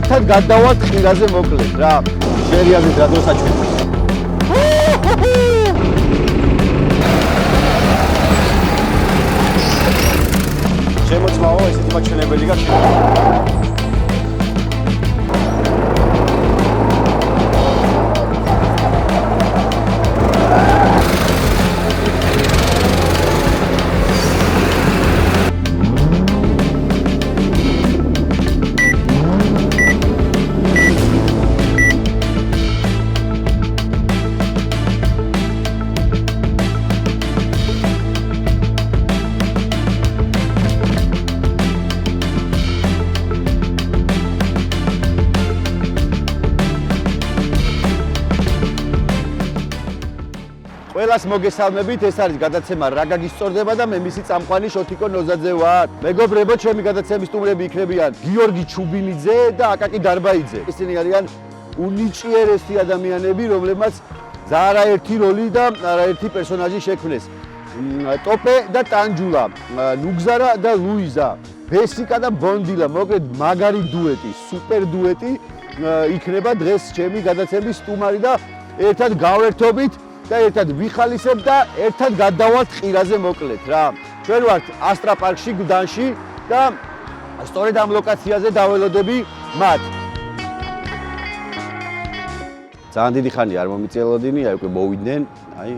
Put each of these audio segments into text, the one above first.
ერთად გადავალთ ხილაზე მოკლედ რა. შერიაზეთ რა დროსაც ჩვენს. შემოწმაო ესეთი მაჩვენებელი გაქვს. ყველას მოგესალმებით, ეს არის გადაცემა რა გაგისწორდება და მე მისი წამყვანი შოთიკო ნოზაძე ვარ. მეგობრებო, ჩემი გადაცემის სტუმრები იქნებიან გიორგი ჩუბინიძე და აკაკი დარბაიძე. ისინი არიან უნიჭიერესი ადამიანები, რომლებმაც არაერთი როლი და არაერთი პერსონაჟი შექმნეს. ტოპე და ტანჯულა, ნუგზარა და ლუიზა, ბესიკა და ბონდილა, მოკლედ მაგარი დუეტი, სუპერ დუეტი იქნება დღეს ჩემი გადაცემის სტუმარი და ერთად გავერთობით და ერთად ვიხალისებ და ერთად გადავალთ ყირაზე მოკლედ რა. ჩვენ ვართ ასტრა პარკში გდანში და სწორედ ამ ლოკაციაზე დაველოდები მათ. ძალიან დიდი ხანი არ მომიწელოდინი, აი უკვე მოვიდნენ, აი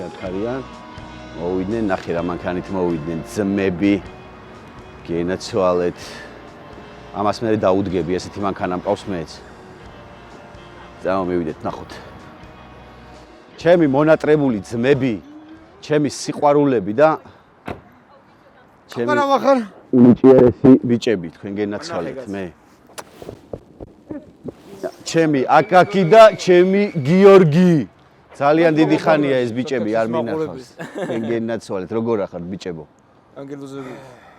აქ არიან. მოვიდნენ, ნახე რა მანქანით მოვიდნენ, ძმები. გენაცვალეთ. ამას მე დაუდგები, ესეთი მანქანა მყავს მეც. მივიდეთ, ნახოთ. ჩემი მონატრებული ძმები, ჩემი სიყვარულები და ჩემი უნიჭიერესი ბიჭები, თქვენ გენაცვალეთ მე. ჩემი აკაკი და ჩემი გიორგი. ძალიან დიდი ხანია ეს ბიჭები არ მინახავს. თქვენ გენაცვალეთ, როგორ ახართ ბიჭებო? ანგელოზები.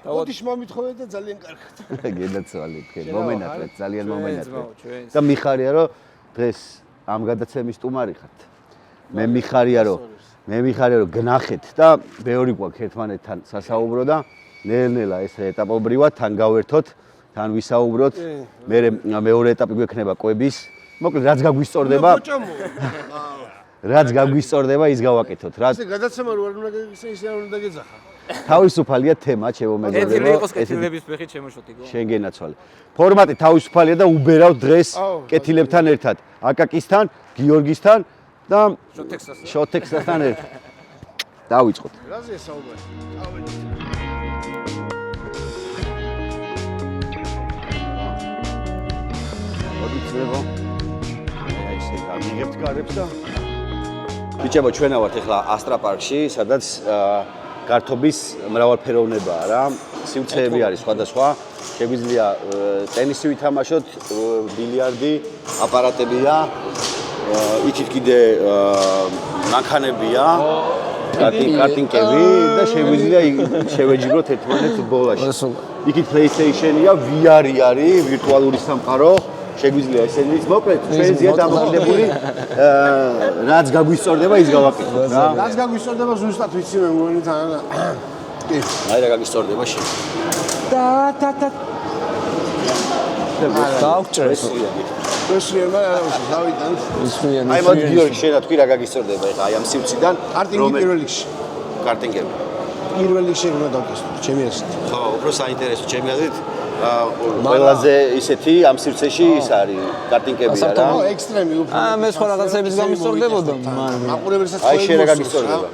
ოდიშ მომითხოვეთ და ძალიან კარგად. გენაცვალეთ, თქვენ მომენატრეთ, ძალიან მომენატრეთ. და მიხარია რომ დღეს ამ გადაცემის სტუმარი ხართ. მე მიხარია რომ გნახეთ და ბევრი გვაქვს ერთმანეთთან სასაუბრო და ნელ-ნელა ეს ეტაპობრივად თან გავერთოთ, თან ვისაუბროთ. მეორე ეტაპი გვექნება კვების. მოკლედ რაც გაგვისწორდება. რაც გაგვისწორდება ის გავაკეთოთ. რა ესე გადაცემა რო არ უნდა გაგისე ისე არ უნდა გეძახა. თავისუფალია თემა ჩემო მეგობრებო. ეთილი იყოს კეთილების ფეხით შემოშოტიკო. შენ გენაცვალე. ფორმატი თავისუფალია და უბერავთ დღეს კეთილებთან ერთად. აკაკისთან, გიორგისთან და შოთექსასთან ერთად. დავიწყოთ. რაზეა საუბარი? წავედით. მოდიცებო. აი ესე გამიგებთ კარებს და ბიჭებო, ჩვენ ვართ ახლა ასტრა პარკში, სადაც გართობის მრავალფეროვნებაა რა. სივრცეები არის სხვადასხვა. შეგვიძლია ტენისი ვითამაშოთ, ბილიარდი, აპარატებია. იქით კიდე მანქანებია, კარტინგები და შეგვიძლია შევეჯიბროთ ერთმანეთს ბოლაში. იქით PlayStation-ია, VR-ი არის, ვირტუალური სამყარო. შეგვიძლია ესენიც მოკლედ ჩვენზეა დამოკიდებული რაც გაგვისწორდება ის გავაკეთოთ რა. რაც გაგვისწორდება ზუსტად ვიცი მე მგონი თან. კი. აი რა გაგვისწორდება შენ. დაუჭრეს. პრესრიება არა დავიდან. აი მოდი გიორგი შენ რა თქვი რა გაგვისწორდება ეხლა აი ამ სივრციდან კარტინგი პირველ რიგში. კარტინგები. პირველ რიგში უნდა დავკისო, ჩემი აზრით. ხო, უფრო საინტერესო ჩემი აზრით ყველაზე ისეთი ამ სივრცეში ის არის კარტინგებია რა. ექსტრემი უფრო. მე სხვა რაღაცების გამისწორდებოდა. მაყურებელსაც აი შენ რა გაგვისწორდება?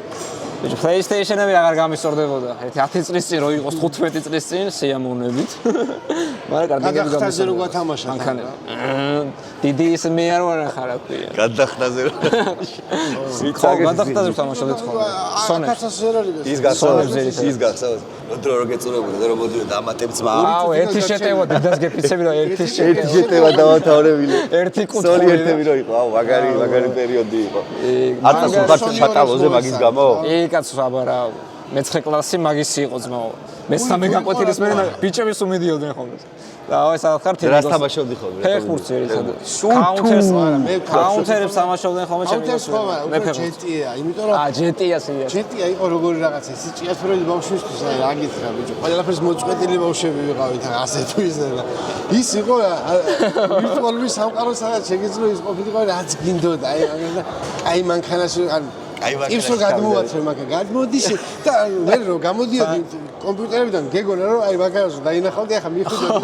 ბიჭო, PlayStation-ები აღარ გამისწორდებოდა. 10 წლის წინ რო იყოს 15 წლის წინ სიამოვნებით. მაგრამ კარტინგები გადახტაზე რო გათამაშა. მანქანები. დიდი ის მე არ ვარ ახლა ქვია. გადახტაზე რო. ხო, გადახტაზე ვთამაშობდით ხოლმე. სონებს. ის გასწავლებს. დრო რო გეწურებოდა და რო მოდიოდა ამატებს ძმა. აუ, ერთი შეტევა დედას გეფიცები და ერთი შეტევა დავათავრებილი. ერთი კუთხე. სოლი ერთები რო იყო. აუ, მაგარი პერიოდი იყო. არტას უკართ ჩატალოზე მაგის გამო? კაცო, აბა რა. მე-9 კლასი მაგისი იყო ძმაო. მე-3 გაკვეთილის მერე ბიჭები სულ მიდიოდნენ ხოლმე. და ეს ახალ რას თამაშობდი ხოლმე? ფეხბურთს ერთად. კაუნტერებს თამაშობდნენ ხოლმე ჩემი კაუნტერს ხო, მე მაგრამ ჯეტია, იმიტომ რომ ჯეტია სია. ჯეტია იყო როგორი რაღაცა, ის ჭიათურელი ბავშვისთვის რა გითხრა ბიჭო. ყველაფერს მოწყვეტილი ბავშვები ვიყავით, ასე თუ ისე და ის იყო ვირტუალური სამყარო, სადაც შეგიძლია ის ყოფილიყო რაც გინდოდა, აი მანქანაში ან ის რო გადმოვაცრე მაგა გადმოდის და მე რო გამოდიოდი კომპიუტერებიდან გეგონა რომ აი მაგას დაინახავდი ახლა მიხვდები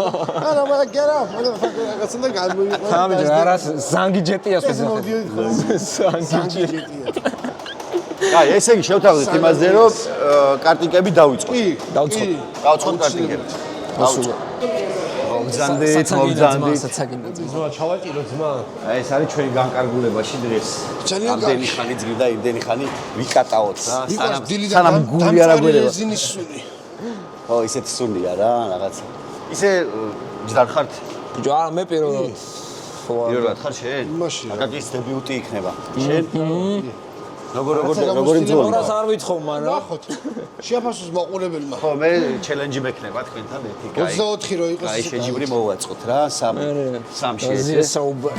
არა მაგრამ გერა რაღაცა და გადმოვიყო თამი რა ზანგი ჯეტიას მოდიოდი ზანგი ჯეტია აი ესე იგი შევთავაზეთ იმაზე რომ კარტიკები დავიწყოთ დავიწყოთ კარტიკები მოგზანდით ძმა ჩავაჭირო ძმა აი ეს არის ჩვენი განკარგულებაში დღეს ამდენი ხანი ძირდა იმდენი ხანი ვიკატაოთ რა სანამ გული არ აგვერევა ხო ისეთი სულია რა რაღაცა ისე ჯდარ ხართ ბიჭო არა მე პირველად პირველად ხარ შენ იმაში აკაკის დებიუტი იქნება შენ როგორი მძღოლი ორას არ ვიცხოვ მაგრამ ნახოთ შეაფასოს მაყურებელმა ხო მე ჩელენჯი მექნება თქვენთან ერთი კაი 24 რო იყოს აი შეჯიბრი მოვაწყოთ რა სამში აზია საუბარ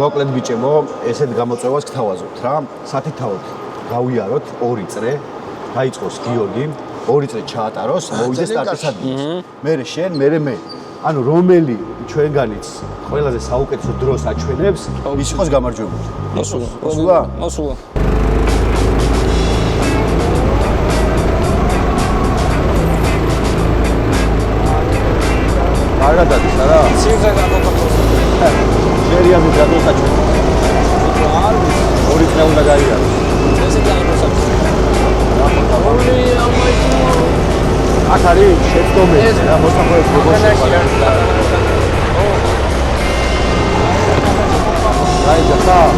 მოკლედ ბიჭებო, ესეთ გამოწვევას გთავაზობთ რა. სათითაოდ გავიაროთ 2 წრე, დაიწყოს გიორგი, 2 წრე ჩაატაროს, მოვიდეს სტარტის ადგილს. მერე შენ, მერე მე. ანუ რომელი ჩვენგანიც ყველაზე საუკეთესო დროს აჩვენებს, ის იყოს გამარჯვებული. მოსულა. მოსულა. კარგად არის არა? სიუჟეტი დაგოხატოს. შერიანი გადოსაჩვენე. არ 2 წრე უნდა გაიაროს. ესე დაგოხატოს. აქ არის შეცდომები რა მოსახლეობის როგორ შეყვარება. რაიცა წარ.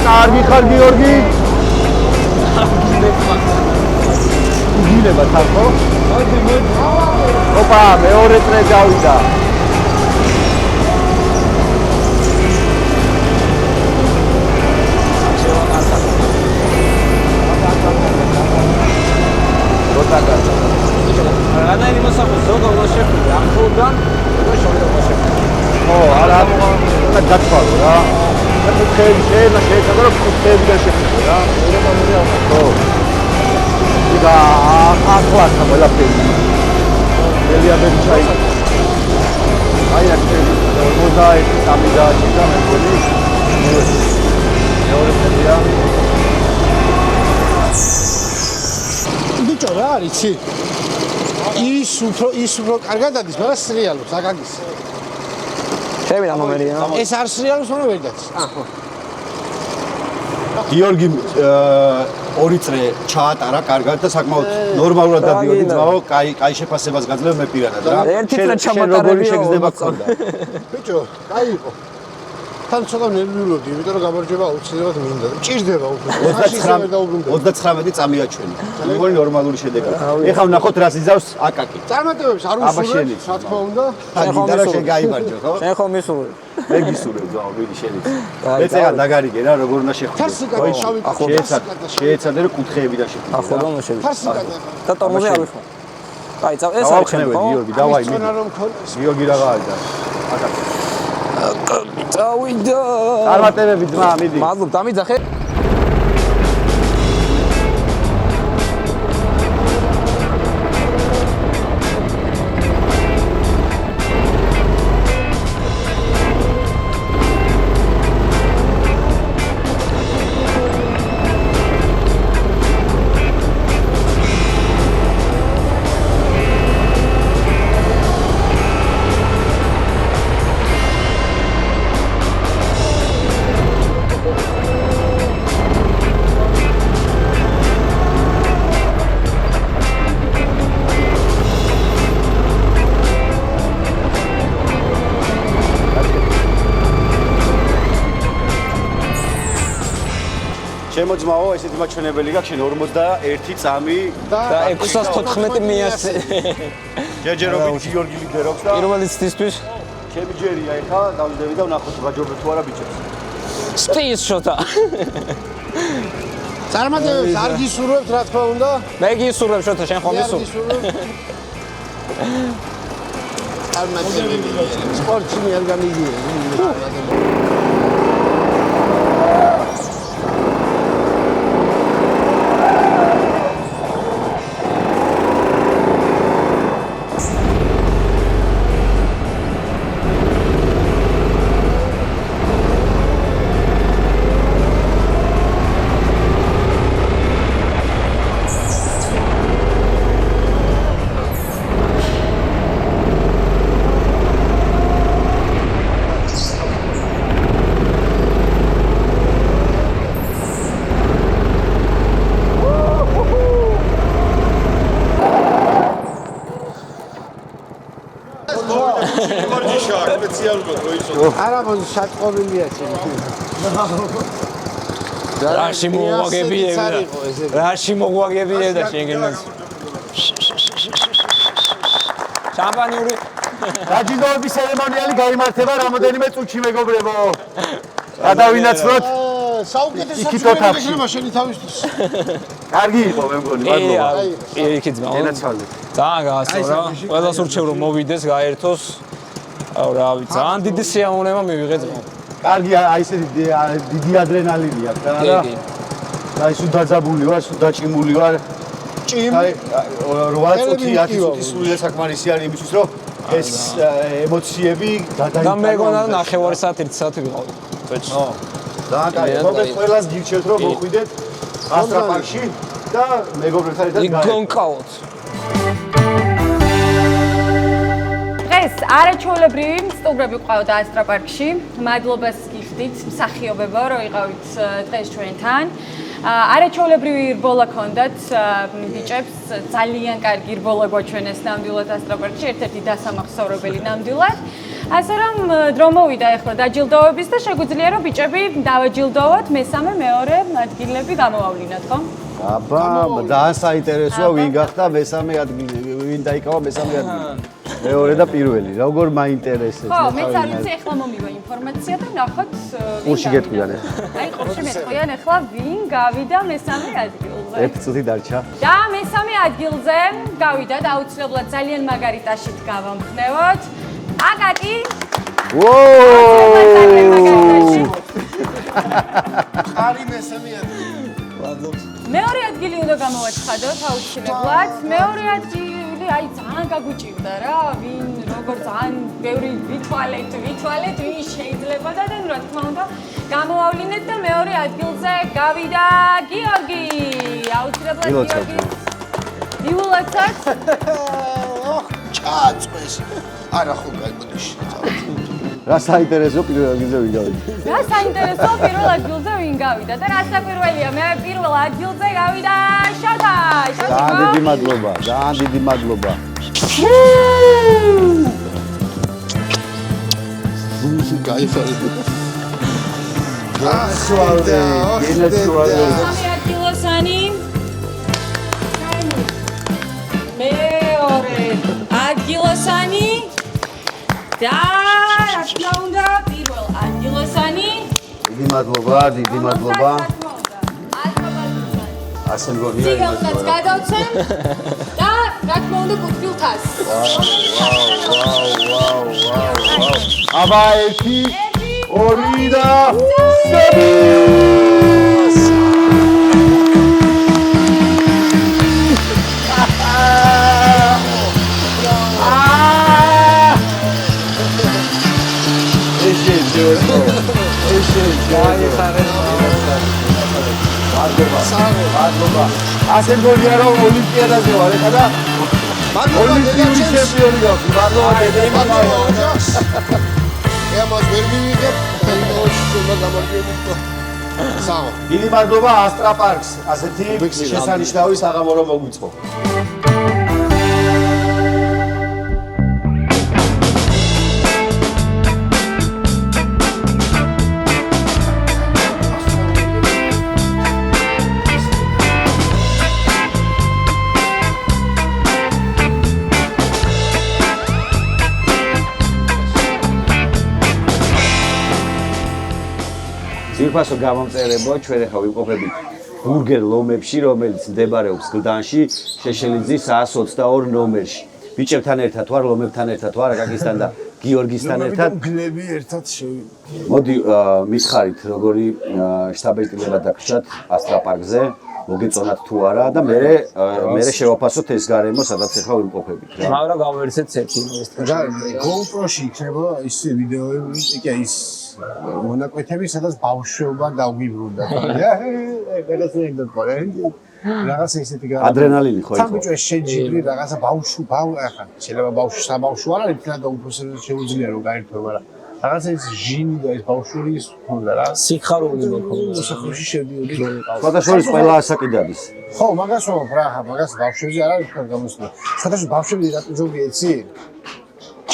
კარგი ხარ გიორგი. იგილება თან ხო? ოპა, მეორე წრე გავიდა. ახლა ყველაფერი. მელიაბერი ჩაი. აი აქ 41 სამი დააჭირდა მე მგონი. მეორე ფერია. ბიჭო რა არის იცი? ის უფრო კარგად ადის, მაგრამ სრიალობს აკაკის. შევიდა ნომერია. ეს არ სრიალობს, მაგრამ ვერ დადის. გიორგი ორი წრე ჩაატარა კარგად და საკმაოდ ნორმალურად დადიოდი ძმაო, კაი შეფასებას გაძლევ მე პირადად რა. ერთი წრე ჩამატარებია. როგორი შეგრძნება გქონდა. ბიჭო, კაი იყო. თან ცოტა ნერვიულობდი, იმიტომ რომ გამარჯვება აუცილებლად მინდა. ჭირდება უფრო. 39 წამიაჩვენი. მეგონი ნორმალური შედეგი. ეხლა ვნახოთ რას იზავს აკაკი. წარმატებებს არ უსურვებ, რა თქმა უნდა. გინდა რა შეგაიმარჯო, ხო? შენ ხომ მისურვებ? მე გისურვებ ძაო, მიდი შენი. მე წეღა დაგარიგე რა, როგორ უნდა შეხვიდე. ფარსიკადა შავი შეეცადე რომ კუთხეები და შეხვიდე. ახლა რომ შევიდა. ფარსიკადა. და ტორმოზე ავიხო. აი, ეს არის შენ ხო? დავაი ის მიდი. რომ ქონდეს. გიორგი რაღა არის და აკაკი. წავიდა. წარმატებები ძმა, მიდი. მადლობ, დამიძახე. შემოძმაო, ესეთი მაჩვენებელი გაქვს შენ 41 წამი და 614 მიასწე. ჯერჯერობით გიორგი ლიდერობს და პირველი ცდისთვის ჩემი ჯერია ეხა დავიდები და ვნახოთ გაჯობებ თუ არა ბიჭებს. სტის შოთა. წარმატებებს არ გისურვებთ, რა თქმა უნდა. მე გისურვებ შოთა, შენ ხომ მისურვებ? წარმატებები. სპორტში მე არ გამიგია. არა მოდი შატყობილია ჩემი. რაში მოგვაგებიებდა. რაში მოგვაგებიებდა შეგენას. შამპანიური დაჯილდოების ცერემონიალი გაიმართება რამოდენიმე წუთში მეგობრებო. გადავინაცვლოთ. საუკეთესო იქით ოთახში. შეიძლება შენი თავისთვის. კარგი იყო მე მგონი, მადლობა. იქით ძმა. ენაცვალე. ძალიან გაასწორა. ყველას ურჩევ რომ მოვიდეს, გაერთოს. აუ რა ვიცი, ძალიან დიდი სიამოვნება მივიღე ძმა. კარგი, აი ესეთი დიდი ადრენალინი აქვს და რა. აი სულ დაძაბული ვარ, სულ დაჭიმული ვარ. აი 8 წუთი, 10 წუთი სულ საკმარისი არის იმისთვის, რომ ეს ემოციები და მე გონა ნახევარი საათი, 1 საათი ვიყავი. ხო. ძალიან კარგი. მოგეთ ყველას გირჩევთ რომ მოხვიდეთ ასტრაპარკში და მეგობრებთან ერთად გონკაოთ. დღეს არაჩვეულებრივი სტუმრები ყავდა ასტრაპარკში. მადლობას გიხდით მსახიობებო, რომ იყავით დღეს ჩვენთან. არაჩვეულებრივი რბოლა ქონდათ ბიჭებს, ძალიან კარგი რბოლა გვაჩვენეს ნამდვილად ასტრაპარკში, ერთ-ერთი დასამახსოვრებელი ნამდვილად. ასე რომ დრო მოვიდა ახლა დაჯილდოების და შეგვიძლია რომ ბიჭები დავაჯილდოვოთ მესამე მეორე ადგილები გამოვავლინოთ, ხო? აბა, ძალიან საინტერესოა ვინ გახდა მესამე ადგილი, ვინ დაიკავა მესამე ადგილი. მეორე და პირველი, როგორ მაინტერესებს. ხო, მეც არ ვიცი, ახლა მომივა ინფორმაცია და ნახოთ ყურში გეტყვიან. აი, ყურში მეტყვიან ახლა ვინ გავიდა მესამე ადგილზე. 1 წუთი დარჩა. და მესამე ადგილზე გავიდა და აუცილებლად ძალიან მაგარი ტაშით გავამხნევოთ. აკაკი! ვოუ! არი მესამე ადგილი. მეორე ადგილი უნდა გამოვაცხადოთ აუცილებლად. მეორე ადგილი აი ძალიან გაგვიჭირდა რა, ვინ როგორ ძალიან ბევრი ვითვალეთ, ვინ შეიძლება და რა თქმა უნდა გამოვავლინეთ და მეორე ადგილზე გავიდა გიორგი. აუცილებლად გიორგი. ვილოცოთ. ჩაწყვეს. არა ხო გაიმოდიშ. რა საინტერესო პირველ ადგილზე ვინ გავიდა? რა საინტერესო პირველ ადგილზე ვინ გავიდა და რა საფპირველია მე პირველ ადგილზე გავიდა შოთა. ძალიან დიდი მადლობა, ძალიან დიდი მადლობა. გაიხარეთ. გასვავდე, გენაცვალე. ადგილოსანი. მეორე ადგილოსანი. და რა თქმა უნდა პირველ ადგილოსანი. დიდი მადლობა, დიდი მადლობა. ასე მგონია. ციგელსაც გადავცემ და რა თქმა უნდა კუთილთას. ვაუ. აბა 1 2 და 3. ასე მგონია რომ ოლიმპიადაზე ვარ ეხლა და ოლიმპიური ჩემპიონი გავხდი. მადლობა დედამიწა. ემოს ვერ მივიღებ და იმაში უნდა გამარჯვებულიყო. საო. დიდი მადლობა ასტრა პარკს. ასეთი შესანიშნავი საღამო რომ მოგვიწყო. ძირფასო გამომწერებო ჩვენ ახლა ვიმყოფებით ბურგერ ლომებში, რომელიც მდებარეობს გლდანში, შეშელიძის 122 ნომერში. ბიჭებთან ერთად ვარ, ლომებთან ერთად ვარ, აკაკისთან და გიორგისთან ერთად. გლები ერთად შევიდა. მოდი მითხარით, როგორი შტაბ-ეტილება დაგჭათ ასტრა პარკზე, მოგეწონათ თუ არა და მე შევაფასოთ ეს გარემო, სადაც ახლა ვიმყოფებით რა. მაგრამ გავერცეთ ერთი და GoPro-ში იქნება ის ვიდეოები, ის მონაკვეთები, სადაც ბავშვობა დავგიბრუნდა. რაღაცა ეგ დაკორე. რაღაცა ისეთი გარემო. ადრენალინი ხო იყო? სამბიჭო შეჯიბრი რაღაცა ახლა შეიძლება საბავშვო არ არის, თქმა და უფროსებს შეუძლია რომ გაერთო, მაგრამ რაღაცა ის ჟინი და ეს ბავშვური ის ჰქონდა რა. სიხარული მოხდა. სახუში შევდიოდი რომ იყავს. სხვადასხვა ყველა ასაკიდადის. ხო, მაგას ვამბობ რა, მაგას ბავშვებზე არ არის თქვენ გამოსულა. სხვადასხვა ბავშვები რატო ზოგი ეცი?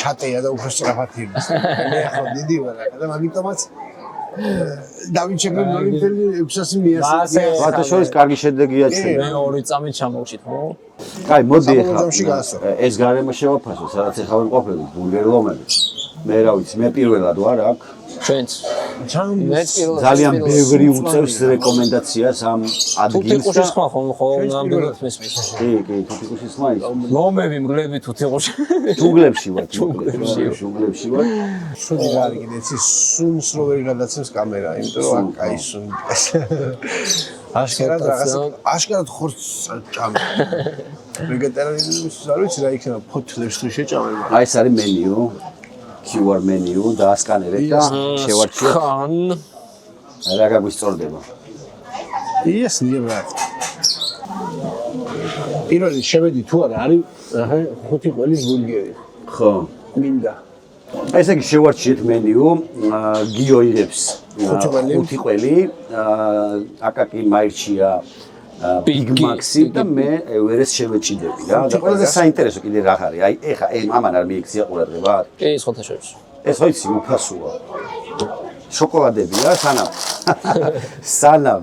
ჩატეა და უფრო სწრაფად იმის. მე ახლა დიდი ვარ და მაგიტომაც დავიჩეკრე 0.600 მიასწრე. სხვადასხვა კარგი შედეგია ჩვენ. მე 2 წამით ჩამოვჭით, ხო? კაი, მოდი ახლა საბოლოოში გასო. ეს გარემო შევაფასო, სადაც ახლა ვიმყოფებით, ბურგერ ლომები. მე რა ვიცი, მე პირველად ვარ აქ. ჩვენც. მეც პირველად ძალიან ბევრი უწევს რეკომენდაციას ამ ადგილს. თუთიყუშის ხმა ხო ნამდვილად მესმის. კი, თუთიყუშის ხმა ის. ლომები მგლები თუთიყუში. ჯუნგლებში ვარ, ჯუნგლებში ვარ. სული რა არის კიდე იცი სუნს რო ვერ გადაცემს კამერა, იმიტომ რომ აქ აი სუნი. აშკარად ხორცს ჭამე. ვეგეტარიანის არ ვიცი რა იქნება ფოთლებს თუ შეჭამება. აი ეს არის მენიუ. QR menu და ასკანერეთ და შევარჩიოთ. რა გაგვისწორდება? Yes, ნიბრად. პირველი შევედი თუ არა არის ხუთი ყველის ბურგერი. ხო. მინდა. ესე იგი შევარჩიეთ მენიუ, გიო იღებს ხუთი ყველი, აკაკი მაირჩია Big Maxi და მე ვერეს შევეჭიდები რა. და ყველაზე საინტერესო კიდე რა არის? აი ეხა ამან არ მიიქცია ყურადღება? კი, სხვათა შორის. ეს ვიცი, უფასოა. შოკოლადებია, სანამ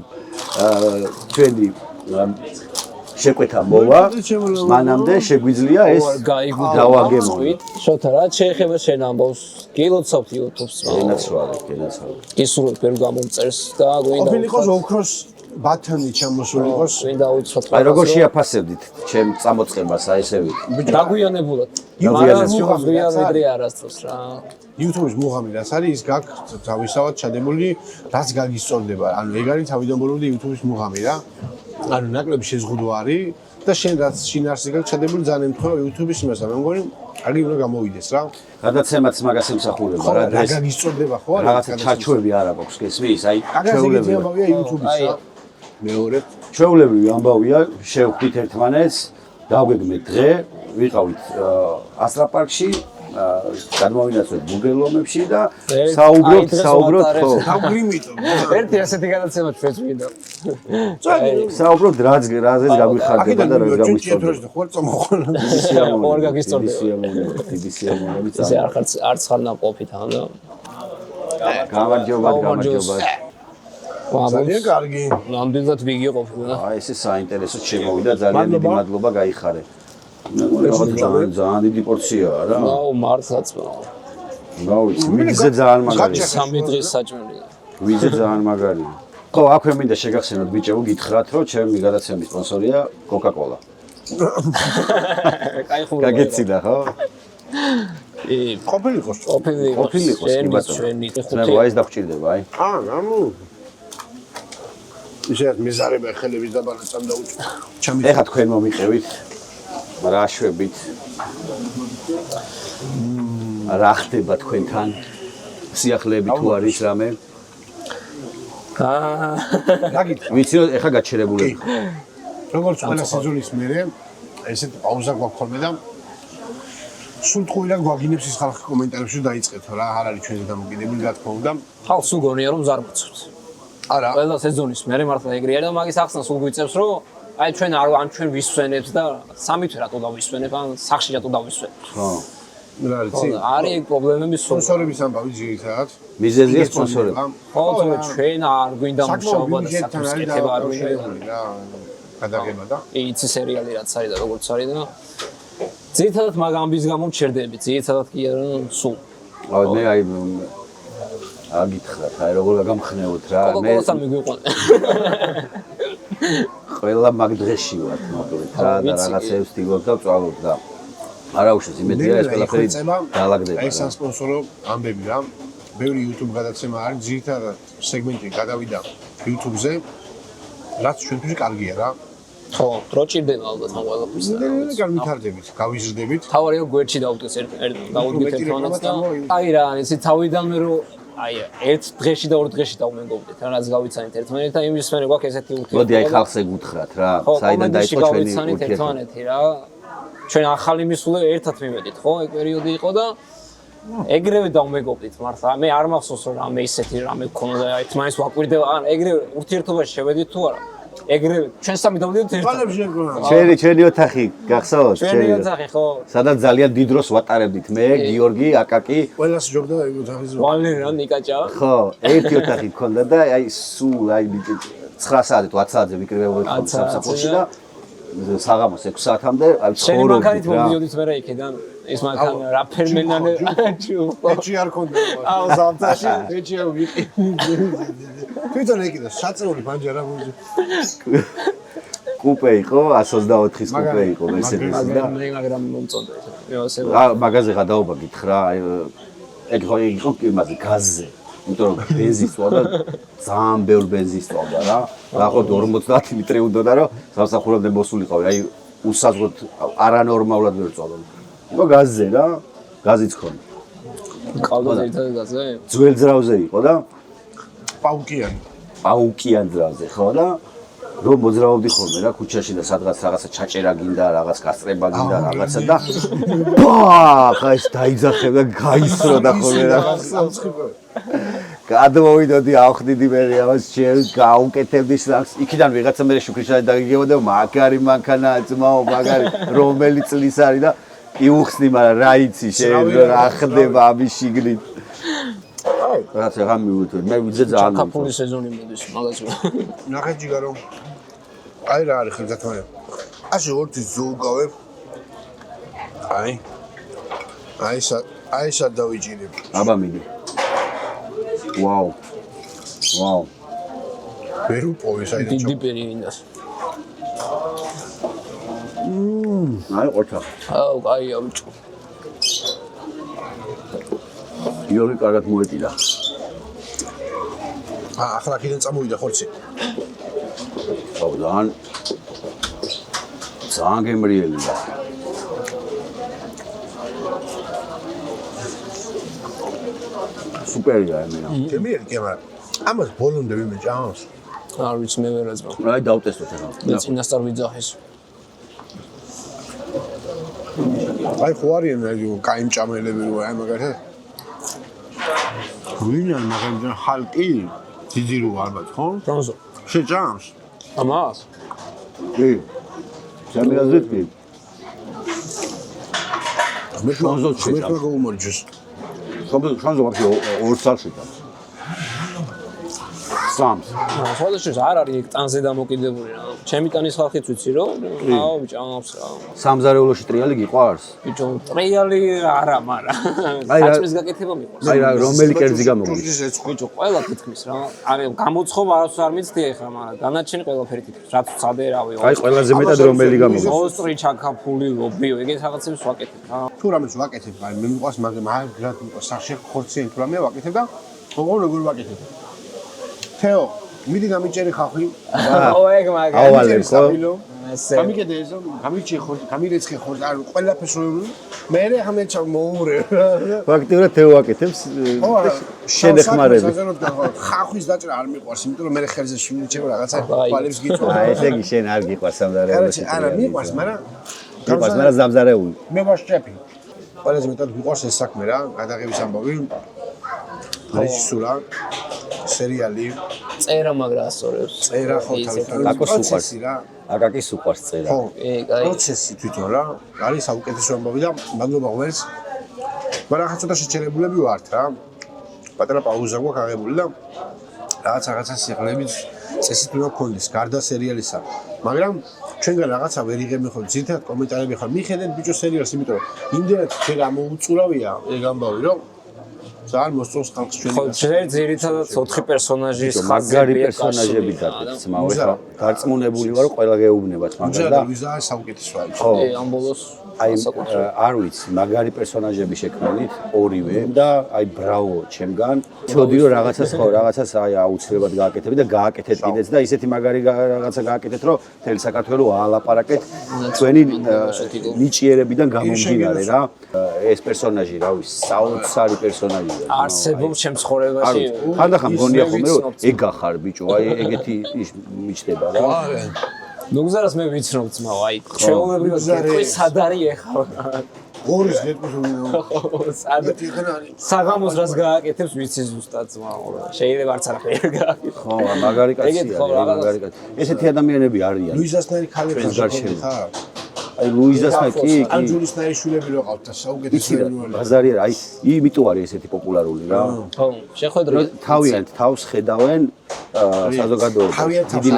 ჩვენი შეკვეთა მოვა, მანამდე შეგვიძლია ეს დავაგემოვნოთ. შოთა რა შეეხება შენ ამბავს? გილოცავთ YouTube-ს. გენაცვალე. ისურვებ ვერ გამომწერს და გვინდა. ყოფილიყოს ოქროს ბათანი ჩამოსული იყოს. მინდა უცხრა. აი როგორ შეაფასებდით ჩემ წამოწყებას აი ესე ვით. დაგვიანებულად. YouTube-ს მოგია ვიდრე არასდროს რა. YouTube-ის მუღამი რაც არის ის გაქვს თავისთავად ჩადებული რაც გაგისწორდება. ანუ ეგ არის თავიდან ბოლომდე YouTube-ის მუღამი რა. ანუ ნაკლები შეზღუდვა არის და შენ რაც შინაარსი გაქვს ჩადებული ძალიან ემთხვევა YouTube-ის იმას. მე მგონი კარგი უნდა გამოვიდეს რა. გადაცემაც მაგას ემსახურება რა რა გაგისწორდება ხო არა? რაღაცა ჩარჩოები არ აქვს გესმის? აი ჩვეულებრივი ამბავია YouTube-ის რა. მეორე ჩვეულებრივი ამბავია, შევხვდით ერთმანეთს, დავგეგმეთ დღე, ვიყავით ასტრაპარკში, გადმოვინაცვლეთ ბურგერლომებში და საუბრობთ ხო. დაგვიმიტო. ერთი ასეთი გადაცემა ჩვენც მინდა. საუბრობთ რაზეც გაგვიხარდება და რაც გაგვიწევს. ხო წამოხონა. ორ გაგისწორდება. დიდი სიამოვნებით. ესე არც ხარ ნაყოფით ანუ. გამარჯობა. ძალიან კარგი. ნამდვილად ვიგი ყოფილა. აი ესე საინტერესო შემოვიდა, ძალიან დიდი მადლობა, გაიხარე. ძალიან დიდი პორციაა რა. ნაუ მართლაც. გავიცი, ვიძე ძალიან მაგარია. 3 დღის საჭმელია. ვიძე ძალიან მაგარია. ხო, აქვე მინდა შეგახსენოთ ბიჭებო, გითხრათ, რომ ჩემი გადაცემის სპონსორია Coca-Cola. კაი ხო. გაგეცილა ხო? ყოფილიყოს. ყოფილიყოს, კი ბატონო. ჩვენი ხუთი. ეს დაგვჭირდება, აი. ნუ ისეთ მიზარება ხელების დაბანაცამ დაუჭა. ეხა თქვენ მომიყევით. რა შვებით? რა ხდება თქვენთან? სიახლეები თუ არის რამე? ვიცი რომ ეხა გაჩერებული. როგორც ყველა სეზონის მერე ესეთ პაუზა გვაქვს ხოლმე და სულ ტყუილად გვაგინებს ის ხალხი კომენტარებში დაიწყეთო რა, არ არის ჩვენი დამოკიდებული რა თქმა უნდა. ხალხს უგონია რომ ზარმაცობთ. არა. ყველა სეზონის მერე მართლა ეგრე არის და მაგის ახსნას სულ გვიწევს რომ აი ჩვენ ან ჩვენ ვისვენებთ და სამი თვე რატო დავისვენებ ან სახში რატო დავისვენებ. ხო. რა არის? არის პრობლემები სულ. სპონსორების ამბავი ძირითადად. მიზეზია სპონსორები. ხო, ჩვენ არ გვინდა მუშაობა და საქმის კეთება არ გვინდა. გადაგება და იცი სერიალი რაც არის და როგორც არის და ძირითადად მაგ ამბის გამო მჩერდები, ძირითადად კი არა სულ. აი მე აი აგითხრათ, აი როგორ გამხნევოთ რა, მე ყოველთან მიგვიყვანე. ყველა მაგ დღეში ვარ, მოკლედ რა და რაღაცებს ვтиგოთ და ვწვალოთ და არა უშავს იმედია ეს ყველაფერი დაალაგდება. ეს სპონსორო ამბები რა. ბევრი YouTube გადაცემა არის, ძირითადად სეგმენტი გადავიდა YouTube-ზე, რაც ჩვენთვის კარგია რა. ხო, რო ჭირდება ალბათ ამ ყველაფერს. გამithardებით, გავიზრდებით. თავარია გვერდში დავუდგეთ დავუდგეთ ერთმანეთს და აი რა, ისი თავიდანვე რო აი ერთ დღეში და ორ დღეში დავმეგობრდით, რაც გავიცანით ერთმანეთს და იმის მერე გვაქვს ესეთი ურთიერთობა. მოდი აი ხალხს ეგ-უთხრათ რა, საიდან დაიწყო ჩვენი ურთიერთობა. რა. ჩვენ ახალი მისულე ერთად მივედით, ხო? ეგ პერიოდი იყო და ეგრევე დავმეგობრდით მართლა. მე არ მახსოვს რომ რამე ისეთი რამე გქონოდა, ერთმანეთს ვაკვირდება, ან ეგრევე ურთიერთობაში შევედით თუ არა. ეგრევე ჩვენ სამი დავდივდით ერთად. ჩვენი ოთახი გახსოვთ? ჩვენი ოთახი ხო? სადაც ძალიან დიდ დროს ვატარებდით მე, გიორგი, აკაკი. ყველას ჯობდა ეგ ოთახის ზოგი. ვალერა, ნიკაჭა. ხო, ერთი ოთახი გქონდა და აი სულ აი 9 საათი 10 საათზე ვიკრიბებოდი სამსახურში და საღამოს 6 საათამდე აი შენი ცხოვრობდი. მანქანით მოვიდოდით მე იქიდან. ეს მანქანა რა ფერმენანე ეჭი არ ქონდა. აუ სამთაში ეჭი არ ვიყი. თვითონ ეკიდა საწეული პანჯარა გუზი. კუპე იყო 124-ის კუპე იყო მერსედესი და მაგრამ მომწონდა ეს. მეოსე მაგაზე გადაობა გითხრა ეგ ხო იყო იმაზე გაზზე. იმიტომ რომ ბენზინს ვარ და ძალიან ბევრ ბენზინს ვარ რა. ნახოთ 50 ლიტრი უნდა რომ სამსახურამდე მოსულიყავი. აი უსაზღვროდ არანორმალურად ვერ წვალობ. იყო გაზზე რა. გაზიც ხონდა. ყავდა ერთად გაზზე? ძველ ძრავზე იყო და პაუკიან ძრავზე ხო და რომ მოძრაობდი ხოლმე რა ქუჩაში და სადღაც რაღაცა ჩაჭერა გინდა, რაღაც გასწრება გინდა, რაღაცა და ხა ეს დაიძახებდა, გაისროდა ხოლმე რა. გადმოვიდოდი, ავხდიდი მე ამას შენ გაუკეთებდი სახლს. იქიდან ვიღაცა მე შუქრიშად დაგიგებოდა, მაგარი მანქანა ძმაო, მაგარი რომელი წლის არის და იუხსნი, მაგრამ რა იცი შენ რა ხდება ამის შიგნით. რაც რა მივუწევ, მე ვიძე ძალიან კაფულის სეზონი მოდის მაგაზე. ნახეთ ჯიგარო. აი რა არის ხელთათმე. ასე ორთი ზოუგავებ. აი სად დავიჭირებ. აბა მიდი. ვაუ. ვერ უპოვე საერთოდ. დიდი პერიოდას. აი ყოთა. აუ, კაია ბიჭო. იოგი კარგად მოეტილა. ახლა კიდე წამოვიდა ხორცი. აუ ძალიან გემრიელია. სუპერია ემენა. გემრიელი კი, მაგრამ ამას ბოლომდე ვინმე ჭამს. არ ვიცი მე ვერაძმა. აი დავტესტოთ ახლა. მე წინასწარ ვიძახეს. აი ხო არიან კაი მჭამელები რო აი მაგალითად. ვინან მაგალითად ხალკი დიდი რო ალბათ ხო? ფრანზო. შეჭამს. ამას? კი. შემიაზეთ კი. მე ფრანზო მე შეჭამს. გომორჯოს. ხანძო ვაფშე 2 წელს შეჭამს. სამს. სხვადასხვა არ არის ტანზე დამოკიდებული რა. ჩემი ტანის ხალხიც ვიცი რომ აუ ჭამს რა. სამზარეულოში ტრიალი გიყვარს? ბიჭო, ტრიალი არა, მაგრამ აი რა- საჭმის გაკეთება მიყვარს. აი რა რომელი კერძი გამოგვიყვარს? ჭურჭის ეცხო. ბიჭო, ყველა თითქმის რა. არის გამოცხობა არც არ მიცდი ეხლა, მაგრამ დანარჩენი ყველაფერი თითქმის რაც ვცადე რავი. აი ყველაზე მეტად რომელი გამოგვიყვარს? ოსტრი, ჩაქაფული, ლობიო, ეგეთ რაღაცებს ვაკეთებ რა. თუ რამეს ვაკეთებ, აი მე მიყვარს, მაგრამ მაგრამ მიყვარს სახში ხორცი თუ რამე ვაკეთებ და როგორ ვაკეთებ? თეო, მიდი გამიჭერი ხალხი. ო ეგ მაგარი. ავალებ ხო? ესე. გამიგედე ეს გამიჭი ხორცი, გამირეცხე ხორცი, არ ყველაფერს რო მე ახლა ჩა მოურე. ფაქტიურად თეო აკეთებს შენეხმარები. ხახვის დაჭრა არ მიყვარს, იმიტომ რომ მე ხელზე შევიჭებ რაღაცა აი. ყალებს გიწვა. აი ესე იგი შენ არ გიყვარს სამზარეულოში. არა, მიყვარს, მაგრამ გიყვარს, მაგრამ სამზარეული. მე ვარ შტეფი. ყველაზე მეტად მიყვარს ეს საქმე რა, გადაღების ამბავი. რეჟისურა, სერიალი, წერა მაგრა ასწორებს. წერა ხო აკაკოს უყვარს. პროცესი რა. აკაკის უყვარს წერა. ხო, აი. პროცესი თვითონ რა. არის საუკეთესო ამბავი და მადლობა ღმერთს. მაგრამ ახლა ცოტა შეჩერებულები ვართ რა. პატარა პაუზა გვაქვს აღებული და რაღაცა სიღრმეებით წესით უნდა გქონდეს გარდა სერიალისა. მაგრამ ჩვენგან რაღაცა ვერ იღებენ ხოლმე ძირითადად კომენტარები ხარ მიხედეთ ბიჭო სერიალს, იმიტომ რომ იმდენად ჯერ ამოუწურავია ეგ ამბავი რომ ძალიან მოსწონს ხალხს ჩვენი ხო, ჯერ ძირითადად 4 პერსონაჟის მაგარი პერსონაჟები დაგეც, მაგრამ ეხლა გარწმუნებული ვარ, რომ ყველა გეუბნებათ მაგას და ვიზა საუკეთესო არის. ხო, ამ ბოლოს აი არ ვიცი, მაგარი პერსონაჟები შექმნით ორივე და აი ბრავო ჩემგან. ცოდი რომ რაღაცას ხო, რაღაცას აი აუცილებლად გააკეთები და გააკეთეთ კიდეც და ისეთი მაგარი რაღაცა გააკეთეთ, რომ მთელი საქართველო აალაპარაკეთ ჩვენი ნიჭიერებიდან გამომდინარე რა. ეს პერსონაჟი, რა ვიცი, საოცარი პერსონაჟია. არსებობს ჩემ ცხოვრებაში. ხანდახან მგონია ხოლმე რომ ეგ ახარ ბიჭო, აი ეგეთი მიჩნდება რა. ნუგზარას მე ვიცნობ ძმაო, აი ჩვეულებრივად გეტყვი სად არის ეხლა. გორის გეტყვი სად იქან არის. საღამოს რას გააკეთებს ვიცი ზუსტად ძმაო. შეიძლება არც არაფერი გააკეთო. ხო, მაგარი კაცია, ეგეთი ხო, მაგარი კაცი. ესეთი ადამიანები არიან. ლუიზასნაირი ხალხი ჩვენს გარშემო. ხარ. აი ლუიზასნაირი კი, კი. ანჯულისნაირი შვილები რო ყავთ და საუკეთესო ეროვნული. ბაზარი არა, აი იმიტომ არის ესეთი პოპულარული რა. ხო, შეხვედრით თავიანთ თავს ხედავენ საზოგადოებას დიდი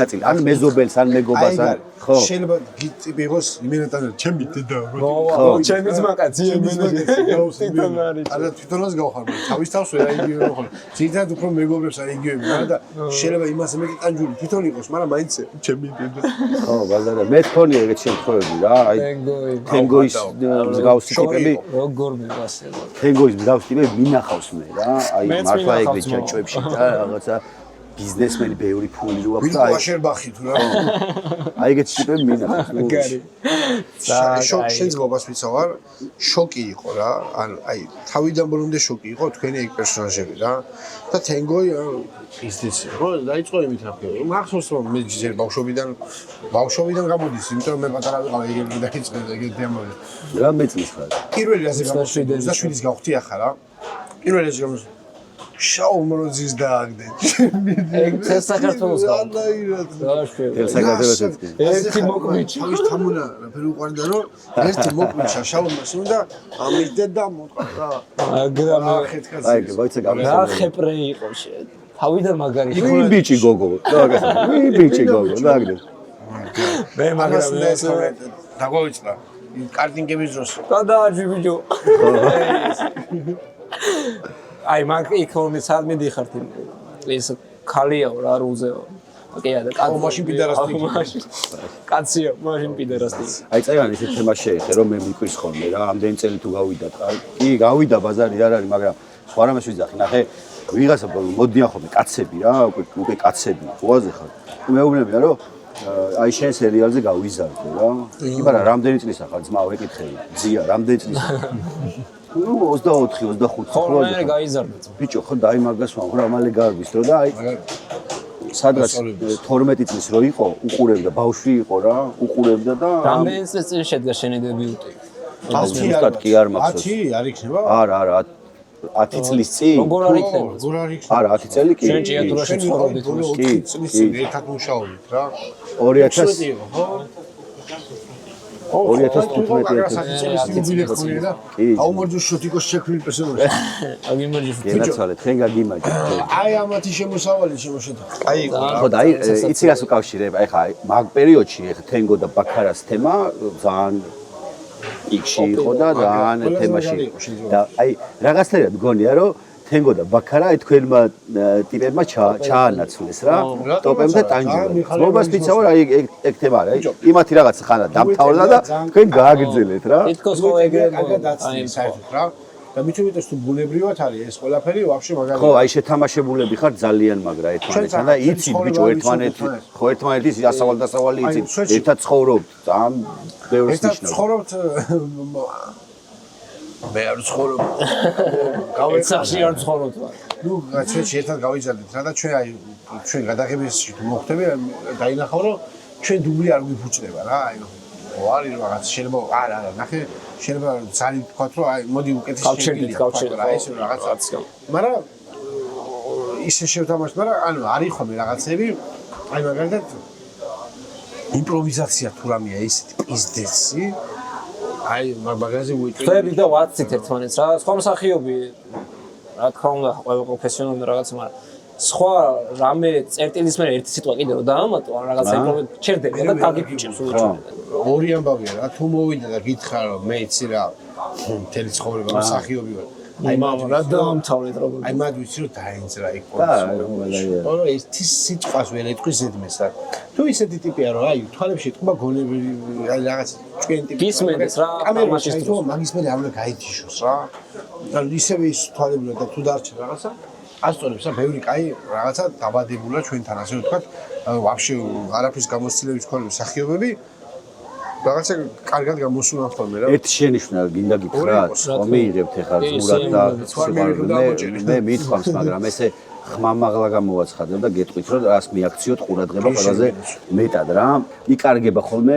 ნაწილი ან მეზობელს ან მეგობას ან ხო შეიძლება ტიპი იყოს იმენათან ჩემი დედა ხო ჩემი ძმაკაცი თვითონ არის არა თვითონაც გავხარ თავის თავს ვერ აიგივე ხოლმე ძირითადად უფრო მეგობრებს აიგივები მაგრამ და შეიძლება იმას მეტი ტანჯული თვითონ იყოს მაგრამ მაინც ჩემი დედა ხო ბაზარა მე თქონია ეგეთ შემთხვევები რა აი თენგოის მსგავსი ტიპები როგორ მიგასება თენგოის მსგავსი ტიპები მინახავს მე რა აი მართლა ეგრე ჭაჭვებში და რაღაცა ბიზნესმენი ბევრი ფული რო აქვს და აი შერბახი თუ რა აი ეგეთ ტიპები მინახავს მაგარი შოკ შეგობას ვიცავარ შოკი იყო რა ან აი თავიდან ბოლომდე შოკი იყო თქვენი ეგ პერსონაჟები რა და თენგოი ისეთი ხო დაიწყო იმით რა ხო მახსოვს რომ მე ჯერ ბავშვობიდან გამოდის იმიტომ რომ მე პატარა ვიყავ ეგრე დაიწყე ეგეთი ამბავი რა მეწლის ხარ პირველი რაზე გამოდი 27-ის გავხდი ახლა რა პირველი რაზე გამოდი შაუმროძის დააგდე ეგ საქართველოს საქართველოს ერთი მოკვიჩა ის თამუნა რაფერი უყარდა რომ ერთი მოკვიჩა შაუმროძი უნდა ამიდე და მოტყვა მაგრამ აი ვაიცა გამოსა რა ხეპრე იყო შე თავიდან მაგარი ვინ ბიჭი გოგო დაგასა ვინ ბიჭი გოგო დააგდე მე მაგრამ დაგვაუწყდა კარტინგების დროს გადააჭი ბიჭო აი მაგ იქ ხოლმე სად მიდიხართ ეს ქალიაო რა რუზეო. ოკეია და კაცი. მაშინ პიდერასტი. კაციო, მაშინ პიდერასტი. აი წერან ისეთ თემას შეეხე რომ მე მიკვირს ხოლმე რა ამდენი წელი თუ გავიდა კი გავიდა ბაზარი არ არის მაგრამ სხვა რამეს ვიძახი ნახე ვიღაცა მოდიან ხოლმე კაცები რა უკვე კაცები ყوازე ხარ მეუბნებია რომ აი შენ სერიალზე გავიზარდე რა კი მაგრამ რამდენი წლისა ხარ ძმაო ეკითხები ძია რამდენი წლისა ნუ 24 25 ხო მე გაიზარდე ბიჭო ხო დაი მაგას ვამბობ რა მალე გარბის დრო და აი სადღაც 12 წლის რო იყო უყურებდა ბავშვი იყო რა უყურებდა და რამდენი წელი შედგა შენი დებიუტი? ზუსტად კი არ მახსოვს 10 არ იქნება? არა 10 წლის წინ როგორ არ იქნება? როგორ არ იქნება? არა 10 წელი კი შენ ჭიათურაში ცხოვრობდით კი წლის წინ ერთად მუშაობდით რა 2000 აუმორძო შოტიკოს შექმნილ პერსონაჟი. აგიმაჯი გენაცვალე თქვენ გაგიმაჯი აი ამათი შემოსავალი შემოშეთა. აი ხო და აი იცი რას უკავშირებ აი ხა მაგ პერიოდში ხა თენგო და ბაქარას თემა ძალიან იქში იყო და ძალიან თემაში და აი რაღაცნაირად მგონია რომ თენგო და ბაქარა აი თქვენმა ტიპებმა ჩაანაცვლეს რა ტოპემ და ტანჯვას მობას ვიცავ რა ეგ თემა რა იმათი რაღაც ხანა დამთავრდა და თქვენ გააგრძელეთ რა თითქოს ხო ეგრე აი საერთოდ რა და მithumites თუ ბუნებრივად არის ეს ყველაფერი ვაფშე მაგალითად ხო აი შეთამაშებულები ხარ ძალიან მაგრა ერთმანეთთან და იცით ბიჭო ერთმანეთის ასავალ-დასავალი იცით ერთად ცხოვრობთ ძალიან ბევრს ერთად ნიშნავს ცხოვრობთ მე არ ცხოვრობ გავეცახში არ ცხოვრობთ ნუ ჩვენში ერთად გავიზარდით რა და ჩვენ აი ჩვენ გადაღებაში თუ მოხდები დაინახავ რომ ჩვენ დუბლი არ გვიფუჭდება რა აი არის რაღაც შეიძლება არა ნახე შეიძლება ძალიან ვთქვათ რომ აი მოდი უკეთეს გავჩერდით რა ეს რაღაცა მაგრამ ისე შევთამაშეთ მაგრამ ანუ არის ხოლმე რაღაცები აი მაგალითად იმპროვიზაცია თუ რამეა ისეთი პიზდესი აი მაგაზე ვიტყვი ხდები და ვაცით ერთმანეთს რა სხვა მსახიობი რა თქმა უნდა ყველა პროფესიონალი რაღაც მაგრამ სხვა რამე წერტილის მე ერთი სიტყვა კიდე რომ დაამატო ან რაღაცა იმპროვიზ ჩერდება და გაგიფუჭებს ორი ამბავია რა თუ მოვიდა და გითხრა რომ მე იცი რა მთელი ცხოვრება მსახიობი ვარ აი მამა რა დაამთავრეთ როგორ აი მაგ ვიცი რომ დაინძრა იქ პონჩო ეს სიტყვას ვერ ეთქვის ზედმეს რა თუ ისეთი ტიპია რომ აი თვალებში ეთქვა გონები აი რაღაც ჩვენ ტიპი გისმენდეს რა კამერაში თუ მაგის მე არ უნდა გაითიშოს რა ანუ ისევე ის თვალებია და თუ დარჩა რაღაცა ასწორებს რა ბევრი კაი რაღაცა დაბადებულა ჩვენთან ასე ვთქვათ ვაფშე არაფრის გამოცდილების მქონე მსახიობები რაღაცა კარგად გამოსულა ხოლმე რა ერთ შენიშვნა გინდა გითხრა რომ მიიღებთ ეხლა ზურად და მე მithvams მაგრამ ესე ხმამაღლა გამოვაცხადებ და გეტყვით რომ რას მიაქციოთ ყურადღება ყველაზე მეტად რა იკარგება ხოლმე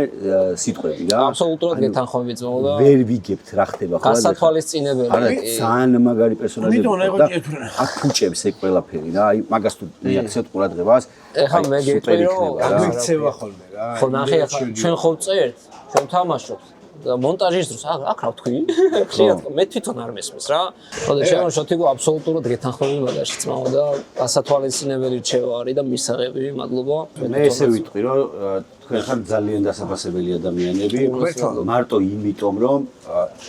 სიტყვები რა აბსოლუტურად გეთანხმებით ძმაო და ვერ ვიგებთ რა ხდება ხოლმე გასათვალისწინებელი არა ძალიან მაგარი პერსონაჟი და აქ ფუჭებს ეგ ყველაფერი რა აი მაგას თუ მიაქციოთ ყურადღებას ეხლა მე გეტყვი რომ მიქცევა ხოლმე რა ხო ნახე ახლა ჩვენ ხო წერთ ჩვენ თამაშობთ და მონტაჟის დროს აქ რა ვთქვი ხშირად მე თვითონ არ მესმის რა ხოდა ჩვენ შოთიგო აბსოლუტურად გეთანხმები მაგაში ძმაო და გასათვალისწინებელი რჩევა არის და მისაღები მადლობა მე ესე ვიტყვი რომ თქვენ ხართ ძალიან დასაფასებელი ადამიანები მარტო იმიტომ რომ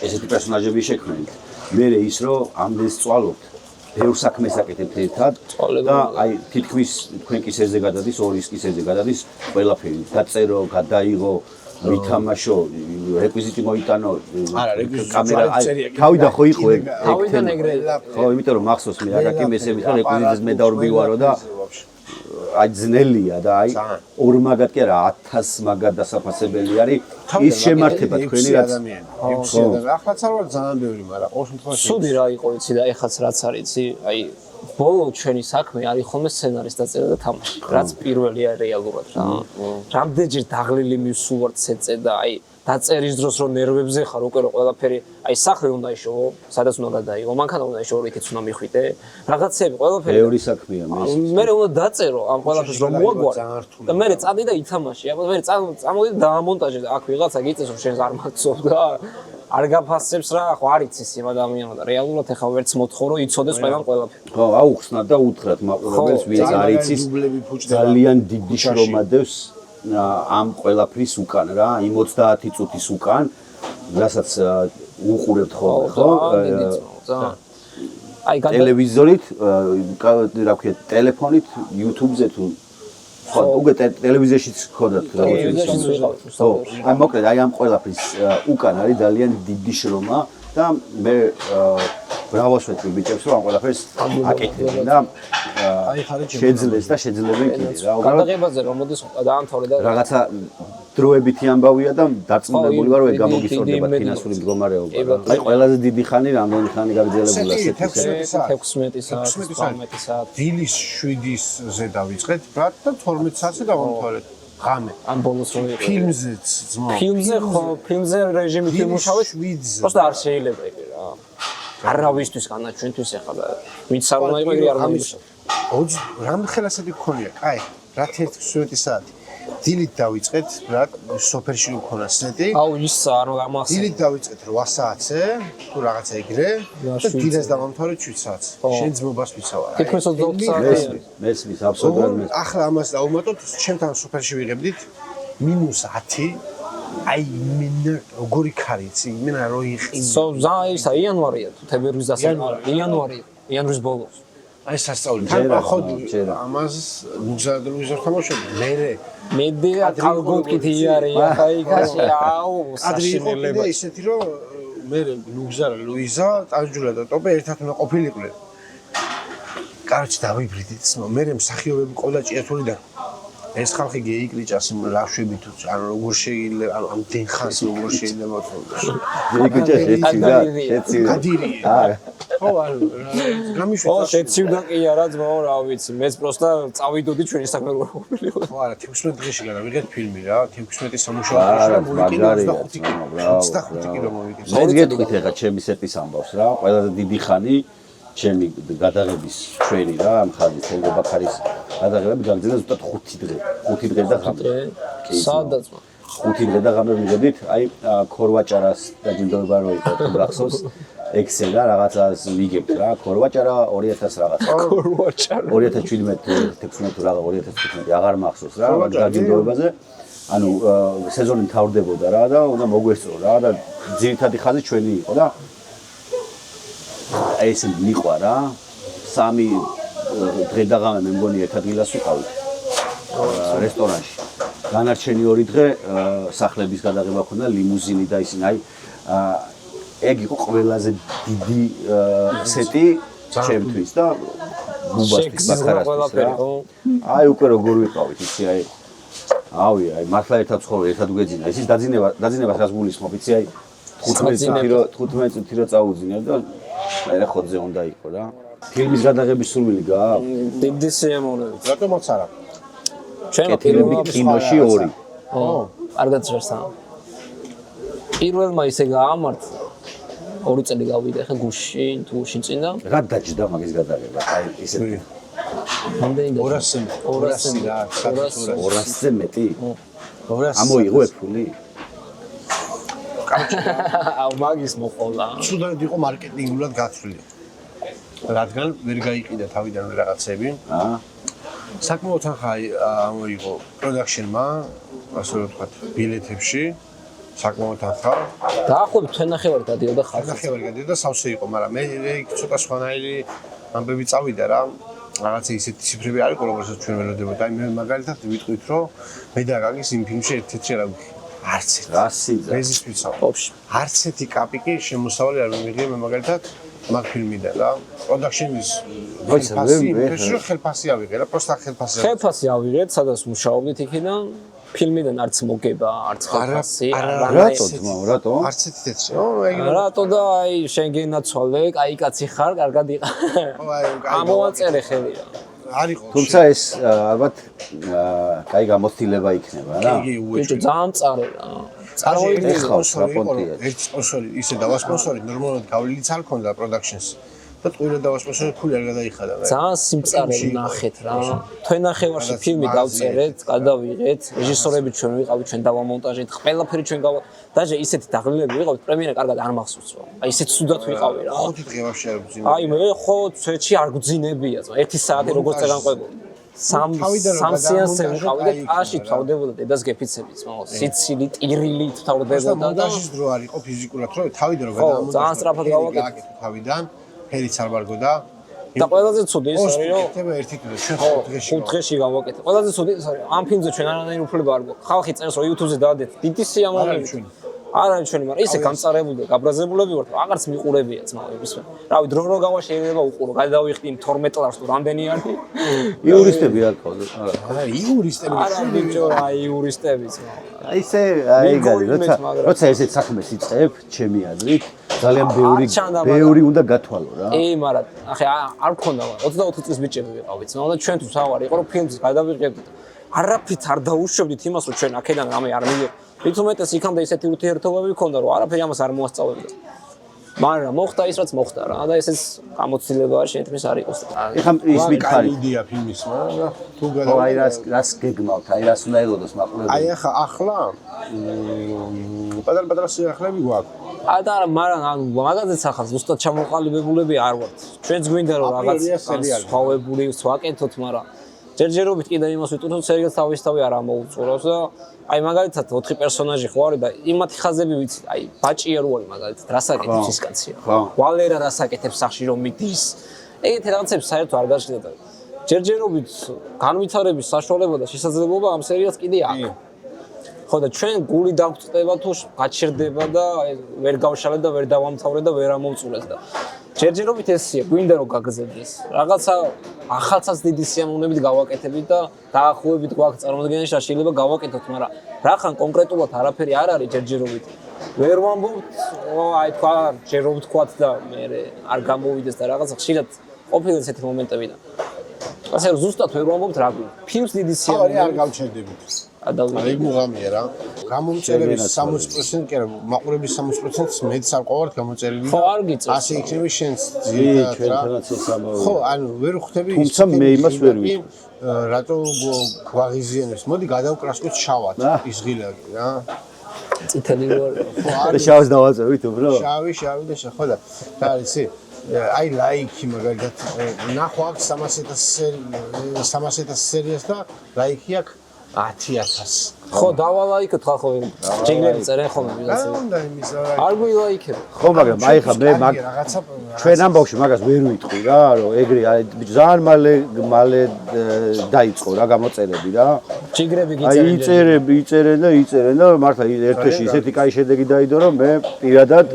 ესეთი პერსონაჟები შექმნით მე ის რომ ამდენს წვალობთ ბევრ საქმეს აკეთებთ ერთად და აი თითქმის თქვენ კისერზე გადადის ორის კისერზე გადადის ყველაფერი დაწერო გადაიღო მითამაშო რეკვიზიტი მოიტანო კამერა თავიდან ხო იყო ეგ თავიდან ეგრე ხო იმიტომ რომ მახსოვს მე აკაკი მესე მითხრა რეკვიზიტის მე დავრბივარო და აი ძნელია და აი ორ მაგად კი არა 1000 მაგად დასაფასებელი არის ის შემართება თქვენი რაც ხო ახლაც არ ვარ ძალიან ბევრი მაგრამ ყოველ შემთხვევაში სუდი რა იყო იცი და ეხაც რაც არის იცი აი ბოლო ჩვენი საქმე არის ხოლმე სცენარის დაწერა და თამაში რაც პირველია რეალურად რა რამდენჯერ დაღლილი მივსულვარ ცეწე და აი დაწერის დროს რომ ნერვებზე ხარ უკვე რომ ყველაფერი აი სახლი უნდა იშოვო სადაც უნდა გადაიღო მანქანა უნდა იშოვო იქაც უნდა მიხვიდე რაღაცები ყველაფერი ბევრი საქმეა მე უნდა დაწერო ამ ყველაფერს რომ მოაგვარ და მე წადი და ითამაში აბა მე წამოდი და დაამონტაჟე და აქ ვიღაცა გიწეს რომ შენს არ მაქცობ და არ გაფასებს რა ხო არ იცის იმ ადამიანმა და რეალურად ეხა ვერც მოთხოვრო იცოდეს ყველამ ყველაფერი ხო აუხსნათ და უთხრათ მაყურებელს ვინც არ იცის ძალიან დიდი შრომადევს ამ ყველაფრის უკან რა იმ 30 წუთის უკან რასაც უყურებთ ხოლმე ხო აი ტელევიზორით, რა ქვია, ტელეფონით, YouTube-ზე თუ ხო, უკვე ტელევიზორშიც ხოდათ ტელევიზორშიც ხო, აი მოკლედ აი ამ ყველაფრის უკან არის ძალიან დიდი შრომა და მე ბრავოს ვეთქვი ბიჭებს რომ ამ ყველაფერს აკეთებენ და შეძლეს და შეძლებენ კიდე რა უბრალოდ გადაღებაზე რომ მოდის დაამთავრე და რაღაცა დროებითი ამბავია და დარწმუნებული ვარ რომ ეგ გამოგიწორდება ფინანსური მდგომარეობა აი ყველაზე დიდი ხანი რამდენი ხანი გაგრძელებულა ესეთი 16 საათი დილის 7-ზე დავიწყეთ ბრატ და 12 საათზე დავამთავრეთ ღამე ამ ბოლოს რო იყო ფილმზეც ძმო ფილმზე ხო ფილმზე რეჟიმით ვიმუშავეთ просто არ შეიძლება ეგ რა არავისთვის განა ჩვენთვის ახლა ვინც არ უნდა იყო ეგრე არ მომუშავო რამე ხელასადი გქონია კაი რა 17 საათი დილით დავიწყეთ ბრატ სოფერში გქონა სეტი აუ ის არ გამახსენე დილით დავიწყეთ 8 საათზე თუ რაღაცა ეგრე და დილას დავამთავრეთ 7 საათს შენ ძმობას ვიცავარ თითქოს 20 საათი მესმის აბსოლუტურად ახლა ამას დავუმატოთ ჩემთან სოფერში ვიღებდით -10 აი მინა როგორი ქარიცი მინა რო იყინი ისა იანვარია თუ თებერვლის დასაწყისი იანვრის ბოლოს აი სასწაული თან ხო ამას მუზადელუიზორ თამაშობ მე ალბომკითი არის ახლა იქაში აუ ადრიელება ისეთი რომ მე ლუგზარა ლუიზა ტანჯულა და ტოპე ერთად უნდა ყოფილიყვნენ კარჩ დავიბრიდით მე მსახიობები ყოლა ჭიათურიდან ეს ხალხი გეიკრიჭას ლავშვებით ანუ როგორ შეიძლება ანუ ამ დენხანს როგორ შეიძლება გეიკრიჭას ეცივდა ხო ანუ გამიშვიდა ხო შეცივდა კი არა ძმაო რა ვიცი მეც პროსტა წავიდოდი ჩვენი საქმე როგორ ყოფილიყო ხო არა 16 დღეში გავიღეთ ფილმი რა 16 სამუშაო დღეში და მოვიკიდე 25 კილო მოვიკიდე მე გეტყვით ახლა ჩემი სეტის ამბავს რა ყველაზე დიდი ხანი ჩემი გადაღების ჩვენი რა ამ ხალხის თენგო ბაქარის გადაღებები გაგრძელდა ზუსტად 5 დღე 5 დღე და ღამე სადაც 5 დღე და ღამე ვიღებდით აი ქორვაჭარას დაჯილდოება რო იყო თუ გახსოვს ექსე და რაღაცას ვიგებთ რა ქორვაჭარა 2000 რაღაცა ქორვაჭარა 2017 16 რა 2015 აღარ მახსოვს რა დაჯილდოებაზე ანუ სეზონი მთავრდებოდა რა და უნდა მოგვესწრო რა და ძირითადი ხაზი ჩვენი იყო და აი ეს მიყვა რა 3 დღე და ღამე მე მგონი ერთ ადგილას ვიყავით რესტორანში განარჩენი 2 დღე სახლების გადაღება ქონდა ლიმუზინი და ისინი აი ეგ იყო ყველაზე დიდი სეტი ჩემთვის და გუბასთვის ბაქარასთვის აი უკვე როგორ ვიყავით იცი აი აი მართლა ერთად ცხოვრობ ერთად გვეძინა ისიც დაძინებას რას გულისხმობ იცი აი 15 წუთი რო წაუძინებ და აი რა ხოძე უნდა იყო რა ფილმის გადაღების სურვილი გააქვს? დიდი სიამოვნებით. რატომაც არა? ჩვენ ფილმი კინოში 2. ო, კარგად ჟღერს. პირველმა ისე გაამართლა. 2 წელი გავიდა ხა გუშინ თუ გუშინ წინა. რა დაჭდა მაგის გადაღება? აი ისეთი. რამდენი 200 რა, 200-ზე მეტი? 200. ამოიღო ფული? აუ მაგის მოყოლა. ცუდად იყო მარკეტინგულად გაცვლილი. რადგან ვერ გაიყიდა თავიდან რაღაცები. საკმაოდ ახალი მოიღო პროდაქშენმა, ასე რომ ვთქვათ, ბილეთებში. საკმაოდ ახალ. დაახლოებით თვენახევარი გადიოდა ხალხი. თვენახევარი გადიოდა სავსე იყო, მაგრამ მე ცოტა სხვანაირი ამბები წავიდა რა. რაღაცა ისეთი ციფრები არ იყო, რომელსაც ჩვენ ველოდებოდა. აი მე მაგალითად ვიტყვით, რომ მე და გაგის იმ ფილმში ერთ-ერთი რა არც მეზის ვიცავ. არც ერთი კაპიკი შემოსავალი არ მივიღია მე მაგალითად მაგ ფილმიდან რა. პროდაქშენის ხელფასი ავიღე რა, პროსტა ხელფასი. ხელფასი ავიღეთ, სადაც მუშაობდით იქიდან. ფილმიდან არც მოგება, არც ხელფასი. რატო ძმა, რატო? არც ერთი თეთრი. რატო და აი შენ გენაცვალე, კაი კაცი ხარ, კარგად იყა. ამოვაწერე ხელი რა. არ იყო. თუმცა ეს ალბათ კაი გამოცდილება იქნება რა. ბიჭო ძალიან მწარე რა. წარმოიდგინე ერთი სპონსორი ისე დავასპონსორით, ნორმალურად გავლილიც არ ქონდა პროდაქშენს. და ტყუილად დავასპონსორეთ, ფული არ გადაიხადა. ძალიან სიმწარე ნახეთ რა. თვენახევარში ფილმი გავწერეთ, გადავიღეთ, რეჟისორები ჩვენ ვიყავით, ჩვენ დავამონტაჟეთ, ყველაფერი ჩვენ დაჟე ისეთი დაღლილები ვიყავით, პრემიერა კარგად არ მახსოვს რა. აი ისეთ სუდად ვიყავი რა. 5 დღე ვაფშე არ ვძინე. აი მე ხო წვეთში არ გძინებია, 1 საათი როგორც წეგანყვებოდი. 3 სეანსზე ვიყავი და აში თავდებოდა დედას გეფიცებით, მაგრამ სიცილი, ტირილი თავდებოდა და მონტაჟის დრო არ იყო ფიზიკურად, რომ თავიდან რომ გადამონტაჟე. ძალიან სწრაფად გავაკეთე თავიდან ფერიც არ ვარგო და და ყველაზე ცუდი ის არის რომ ხდება ერთი დღე ჩვენ ხუთ დღეში გავაკეთე. ყველაზე ცუდი ის არის ამ ფილმზე ჩვენ არანაირი უფლება არ გვაქვს. ხალხი წერს რომ YouTube-ზე დაადეთ. დიდი სიამოვნებით. არ არის ჩვენი, მაგრამ ისე გამწარებული და გაბრაზებულები ვართ, აღარც მიყურებია ძმაების. რავი, დრო გავა შეიძლება უყურო, გადავიხდი 12 ლარს თუ რამდენი არის. იურისტები არ ყავდა. არა იურისტები არა ბიჭო, აი იურისტებიც. აი ესე აი გარი, როცა ესეთ საქმეს იწყებ, ჩემი აზრით, ძალიან ბევრი უნდა გათვალო რა. მაგრამ ახე არ მქონდა 24 წლის ბიჭები ვიყავით, მაგრამ ჩვენ თუ საوارი იყო რომ ფილმს გადავიღებდით. არაფრით არ დაუშვებდით იმას, რომ ჩვენ აქედან რამე არ მივიღეთ. თუმცა იქამდე ისეთი ურთიერთობები მქონდა, რომ არაფერი ამას არ მოასწავებდა. მაგრამ მოხდა ის, რაც მოხდა რა და ესეც გამოცდილებაა შეერთმის არ იყოს. ეხლა ის მითხარი. იდეა ფილმის, მაგრამ თუ აი რას გეგმავთ, აი რას უნდა ელოდოს მაყურებელი. აი ახლა პატარ-პატარა სიახლეები გვაქვს. და მაგრამ მაგაზეც ახლა ზუსტად ჩამოყალიბებულები არ ვართ. ჩვენც გვინდა რომ რაღაც სხვავებული ვაკეთოთ, მაგრამ ჯერჯერობით კიდე იმას ვიტყვით, სერიალს თავისთავად არ ამოუწურავს და აი მაგალითად 4 პერსონაჟი ხო არის და იმათი ხაზები ვიცი, აი ბაჭია რო არის მაგალითად, რას აკეთებს ის კაცია. ვალერა რას აკეთებს სახში რომ მიდის. ეგეთი რაღაცები საერთოდ არ გაჩნდა და ჯერჯერობით განვითარების საშუალება და შესაძლებლობა ამ სერიალს კიდე აქვს. ხო და ჩვენ გული დაგვწდება თუ გაჩერდება და ვერ გავშალეთ და ვერ დავამთავრეთ და ვერ ამოვწურეთ და ჯერჯერობით ესია, გვინდა რომ გაგზავნეს. რაღაცა ახალცაც დიდი სიამოვნებით გავაკეთებით და დაახლოებით გვაქვს წარმოდგენაში რა შეიძლება გავაკეთოთ, მაგრამ რახან კონკრეტულად არაფერი არ არის ჯერჯერობით. ვერ ვამბობთ, აი თქვა, ჯერ რომ ვთქვათ და მე არ გამოვიდეს და რაღაცა ხშირად ყოფილა ესეთი მომენტები და ასე რომ ზუსტად ვერ ვამბობთ რა გვინდა. ფილმს დიდი სიამოვნებით არ გავჩერდებით. აი მუღამია რა. გამომწერების 60% კი არა, მაყურების 60%-ს მეც არ ყავართ გამოწერილი. ხო, არ გიწევს. ასე იქნება შენს ძირითადად რა. ხო, ანუ ვერ ხვდები ის. თუმცა მე იმას ვერ ვიტყვი. რატო გვაღიზიანებს? მოდი გადავკრასკოთ შავად ის ღილაკი რა. წითელი ვარ. და შავს დავაწევით უბრალოდ. შავი და ხო და რა იცი? აი ლაიქი მაგალითად ნახო აქვს 300,000 სერიას და ლაიქი აქვს 10,000. ხო, დავალაიქოთ ხალხო. ჯიგნერი წერენ ხოლმე ვიღაცა. უნდა იმის არ გვილაიქებ. ხო, მაგრამ აი ხა მე ჩვენ ამბავში მაგას ვერ ვიტყვი რა, რომ ეგრე ძალიან მალე დაიწყო რა გამოწერები რა. ჯიგრები გიწერენ. აი იწერენ და მართლა ერთ-ერთი ისეთი კაი შედეგი დაიდო, რომ მე პირადად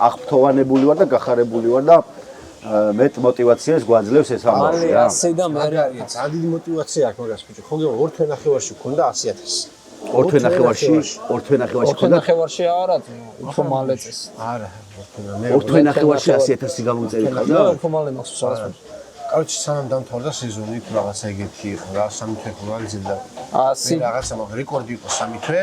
აღფრთოვანებული ვარ და გახარებული ვარ და მეტ мотивაციას გვაძლევს ეს ამბავი რა. ასე და მე ძალიან დიდი мотивация აქვს მაგას ბიჭო. ხო გეო 2 თვე ნახევარში გქონდა 100,000. 2 თვე ნახევარში გქონდა. ნახევარში არა, უფრო მალე წეს. არა, 2 თვე ნახევარში 100,000 გამოწერილი ხოდა. უფრო მალე მაქვს სადაც. კაუჩი სანამ დამთავრდა სეზონი, თუ რაღაცა ეგეთი იყო რა, 3 თვე გვალზედა. ასე რაღაცა მაგ რეკორდი იყო 3 თვე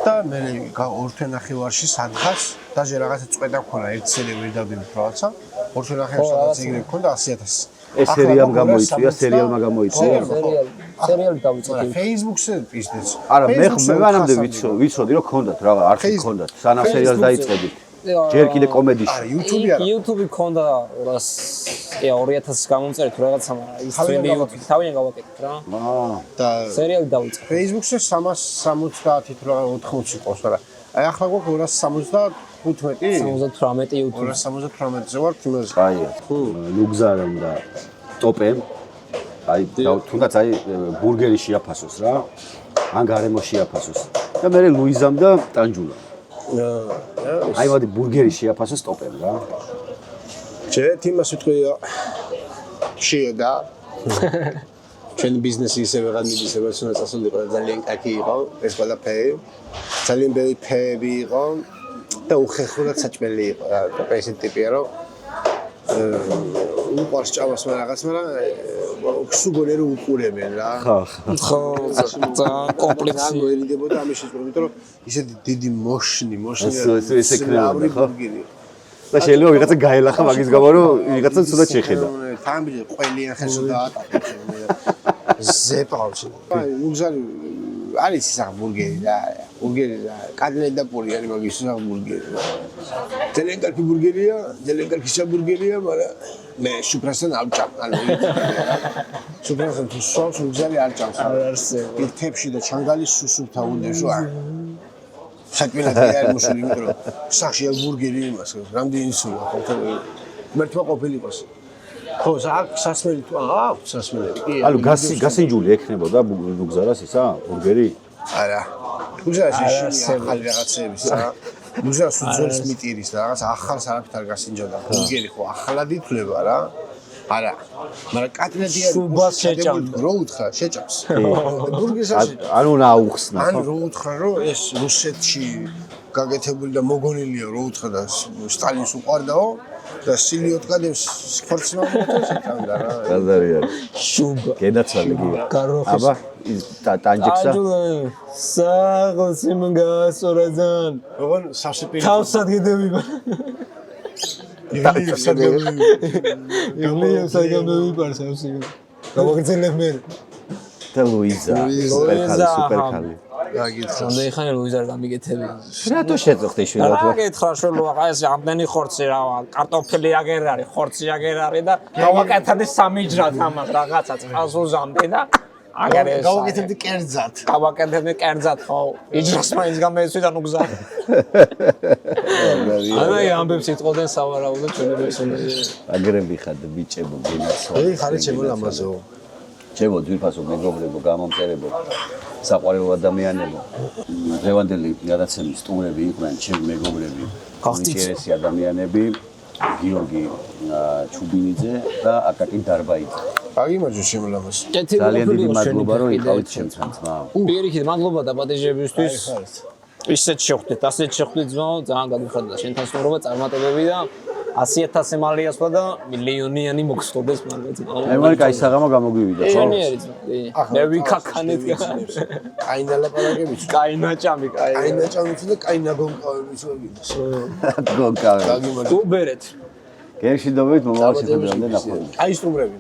და მე 2 თვე ნახევარში სადღაც დაჟე რაღაცა წვედა მქონდა, ერთ სერია ვერ დავდივით რაღაცა. 2 თვე ნახევარში სადღაც ეგრე მქონდა 100,000. ეს სერიალმა გამოიწვია, სერიალმა გამოიწვია. სერიალი დავიწყე. Facebook-ზე პიზდეც. არა, მე მანამდე ვიცოდი რომ ქონდათ რაღაც არქივი ქონდათ, სანამ სერიალს დაიწყებდით. ჯერ კიდე კომედიში. არა, YouTube-ი არა. YouTube-ი ქონდა 2000 გამომწერეთ რაღაცა, მაგრამ ის ძველი YouTube-ი თავიდან გავაკეთეთ რა. და სერიალი დავიწყე. Facebook-ზე 370 თუ რა 80 იყოს რა. აი ახლა გვაქვს 275 78 YouTube. 278-ზე ვარ იმაზე. აია. ლუგზარამ და ტოპემ. აი თუნდაც აი ბურგერი შეაფასოს რა. ან გარემო შეაფასოს. და მე ლუიზამ და ტანჯულა. აი ვადი ბურგერი შეაფასოს ტოპემ რა. ჯერ იმას ვიტყვი შედა. ჩვენ ბიზნესი ისე ვეღარ მიდის, როგორც უნდა წასულიყო და ძალიან კაკი იყო ეს ყველაფერი. ძალიან ბევრი ფეები იყო და უხეხურად საჭმელი იყო რა. ესეთი ტიპია რომ უყარს ჭამას რაღაც, მაგრამ სუგონე რო უყურებენ რა. ხო, ძალიან კომპლექსი. რა ვერიდებოდა ამის შესწორებით, იმიტომ რომ ისეთი დიდი მოშნი ესე ქნევდა ხო? და შეიძლება ვიღაცა გაელახა მაგის გამო რომ ვიღაცა ცუდად შეხედა. თამბილი ყველიან ხელს დაატაკებს. ზეპავში. აი, უგზარი არის ის ბურგერი რა. ბურგერი რა. კადლეტ და პური არის მაგის ბურგერი. ძალიან კარგი ბურგერია, ძალიან კარგი შაბურგერია, მაგრამ მე შუქრასთან არ ვჭამ. ანუ შუქრასთან თუ სულს უგზარი არ ჭამს. არ არსებობს. ერთებში და ჩანგალის სუსულთა უნდეშო. საკვირადი არ მოსული, იმიტომ რომ სახში აქვს ბურგერი იმას, რამდენი სულა ხო? მერტვა ყოფილიყოს. ხო, აქვს სასმელი თუ აქვს სასმელები? კი. ანუ გასინჯული ექნებოდა ნუგზარას ისა ბურგერი? არა. უზრაში ახალი რაღაცების რა. უზრას უძველეს მიტირის და რაღაც ახალს არაფერ არ გასინჯოდა. ბურგერი ხო ახალად ითვლება რა. არა. მაგრამ კატლეტი არის სუბას შეჭამდა. რო უთხრა, შეჭამს. ბურგერს ანუ რა აუხსნა ან ხო? რო უთხრა რომ ეს რუსეთში გაგეთებული და მოგონილია რო უთხრა და სტალინს უყვარდაო და სილიოთ გადებს სპორტსმენ შეჭამდა რა. გაზარი არის. შუბა. გედაცვალე კი. გაროხის. აბა ტანჯექსა. საღოს იმ გასორაზან. როგორ სასიპირი თავსად გედევიბა. ილიევს საგამოვი. ილიევს საგამოვიბარ სავსი. გამოგრძელებ მე. და ლუიზა. სუპერკალი. გაგიცხა. რამდენი ხანი ლუიზარ გამიგეთები. რატო შეწუხდი რა შვილად? გითხრა შვილო, აი ეს ამდენი ხორცი რა, კარტოფილი აგერ არის, ხორცი აგერ არის და გავაკეთებდი სამიჯრად ამას რაღაცა წყალს უზამდი და აგერ ეს. გავაკეთებდი კერძად. გავაკეთებდი კერძად ხო. იჯრას მაინც გამეცვიდა ნუგზა. აი ამბებს იტყოდნენ სავარაუდოდ ჩვენი პერსონაჟი. აგრები ხარ ბიჭებო გენაცვალე. ეი ხარი შემოლამაზო. ჩემო ძვირფასო მეგობრებო, გამომწერებო, საყვარელ ადამიანებო. დღევანდელი გადაცემის სტუმრები იყვნენ ჩემი მეგობრები, ინტერესი ადამიანები, გიორგი ჩუბინიძე და აკაკი დარბაიძე. აგიმაჯო შემოლამაზო. ძალიან დიდი მადლობა რომ იყავით ჩემთან ძმა. პირიქით მადლობა და პატეჟებისთვის. ისეთ შეხვდით, ასეთ შეხვდით ძმაო, ძალიან გადმიხარდა შენთან სტუმრობა, წარმატებები და 100,000 ემალი ასვლა და მილიონიანი მოგსწორდეს მაგრამ ძმაო. აი მაგ აი საღამო გამოგვივიდა ხო? შენიერი ძმა. მე ვიქაქანეთ. კაი ნალაპარაკებიც. კაი ნაჭამი, კაი. კაი ნაჭამიც და კაი ნაგონკავებიც ვიგდეს. გოგკავე. აგიმაჯო. უბერეთ. გემშვიდობით მომავალ შეხვედრამდე ნახვამდის. აი სტუმრები.